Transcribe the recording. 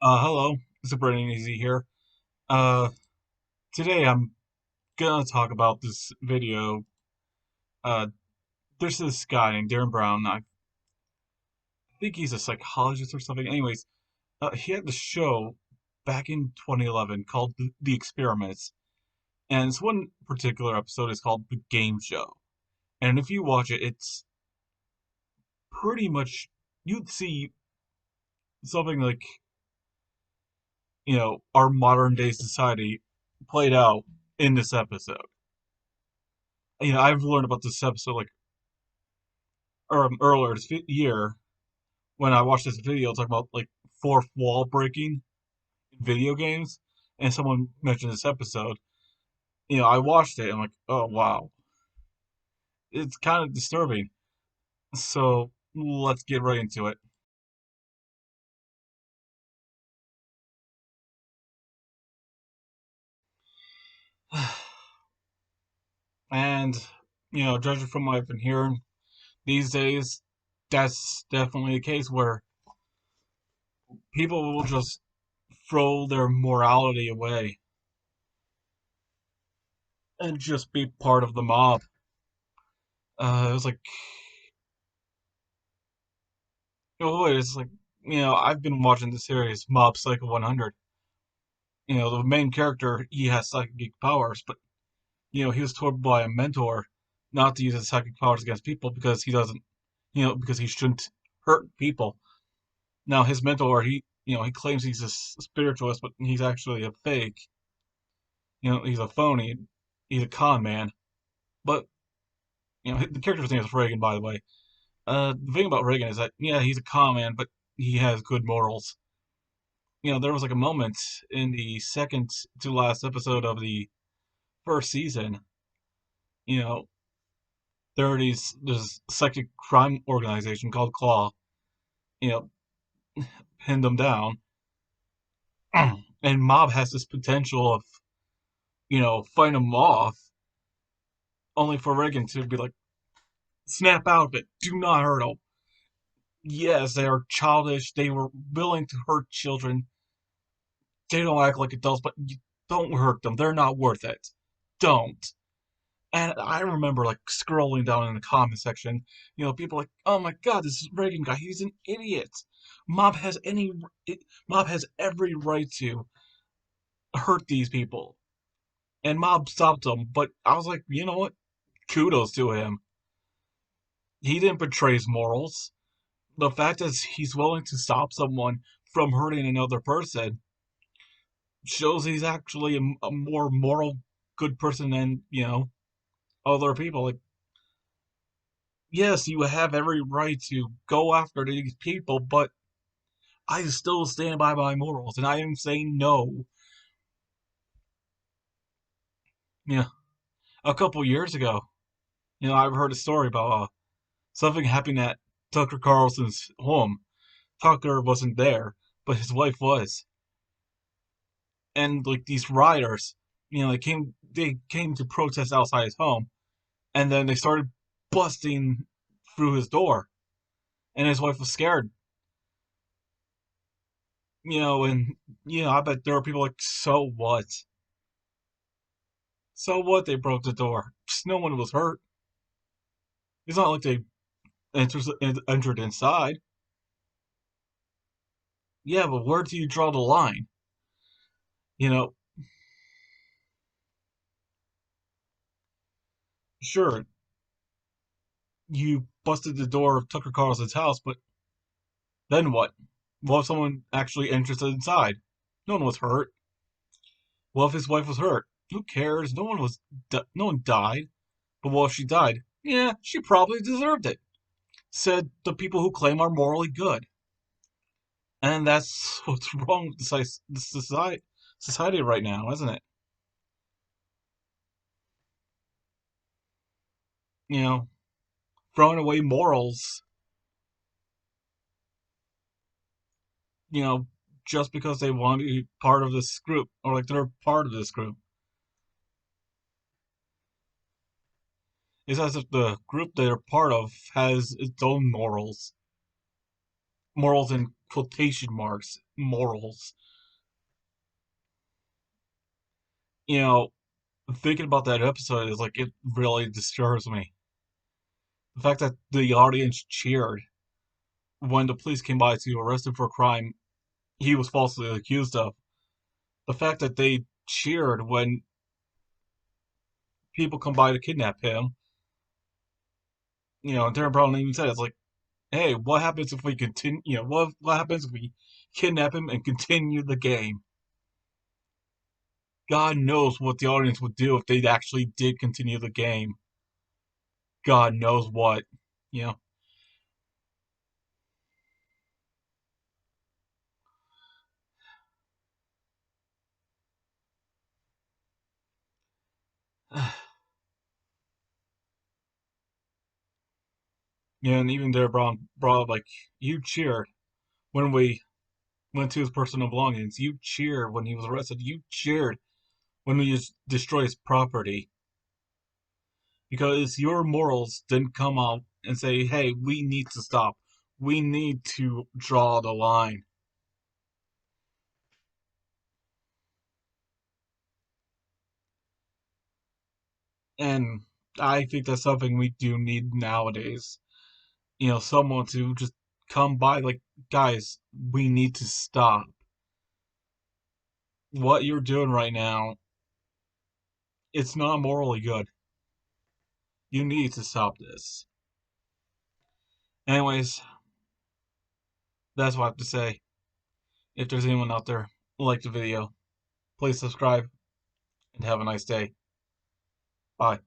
Hello, it's Brennan Easy here. Uh, Today I'm gonna talk about this video. Uh, there's this guy named Darren Brown. I think he's a psychologist or something. Anyways, he had the show back in 2011 called The Experiments, and this one particular episode is called The Game Show. And if you watch it, it's pretty much you'd see something like our modern day society played out in this episode. I've learned about this episode like earlier this year when I watched this video talking about like fourth wall breaking in video games, and someone mentioned this episode. I watched it and I'm like, oh wow, it's kind of disturbing. So let's get right into it. And judging from what I've been hearing these days, that's definitely the case where people will just throw their morality away and just be part of the mob. It was like, it's like, I've been watching the series Mob Psycho 100. The main character, he has psychic powers, but, he was told by a mentor not to use his psychic powers against people because he doesn't, because he shouldn't hurt people. Now, his mentor, he claims he's a spiritualist, but he's actually a fake. He's a phony. He's a con man. But, the character's name is Reagan, by the way. The thing about Reagan is that, yeah, he's a con man, but he has good morals. There was like a moment in the second to last episode of the first season. You know, there's a psychic crime organization called Claw. You know, pinned them down, and Mob has this potential of fighting them off, only for Reagan to be like, snap out of it, do not hurt them. Yes, they are childish. They were willing to hurt children. They don't act like adults, but you don't hurt them. They're not worth it. Don't. And I remember like scrolling down in the comment section, people like, "Oh my God, this Reagan guy, he's an idiot. Mob has any, Mob has every right to hurt these people." And Mob stopped him, but I was like, you know what? Kudos to him. He didn't betray his morals. The fact that he's willing to stop someone from hurting another person shows he's actually a more moral, good person than other people. Like, yes, you have every right to go after these people, but I still stand by my morals, and I am saying no. Yeah, a couple years ago, I've heard a story about something happening at Tucker Carlson's home. Tucker wasn't there, but his wife was, and like these rioters, they came to protest outside his home, and then they started busting through his door, and his wife was scared. And I bet there were people like, so what? So what? They broke the door. No one was hurt. It's not like they entered inside. Yeah, but where do you draw the line? You know, sure, you busted the door of Tucker Carlson's house, but then what? What if someone actually enters inside? No one was hurt. What if his wife was hurt? Who cares? No one died. But what if she died? Yeah, she probably deserved it. Said the people who claim are morally good. And that's what's wrong with the society right now, isn't it? You know, throwing away morals, you know, just because they want to be part of this group or like they're part of this group. It's as if the group they're part of has its own morals, morals and quotation marks morals. You know, thinking about that episode is like it really disturbs me. The fact that the audience cheered when the police came by to arrest him for a crime he was falsely accused of. The fact that they cheered when people come by to kidnap him. Darren Brown even said it's like, hey, what happens if we continue? What happens if we kidnap him and continue the game? God knows what the audience would do if they actually did continue the game. God knows what, you know. Yeah, and even there, Brown brought up like you cheered when we went to his personal belongings. You cheered when he was arrested. You cheered when we just destroyed his property because your morals didn't come out and say, "Hey, we need to stop. We need to draw the line." And I think that's something we do need nowadays. Someone to just come by, like, guys, we need to stop. What you're doing right now, it's not morally good. You need to stop this. Anyways, that's what I have to say. If there's anyone out there who liked the video, please subscribe and have a nice day. Bye.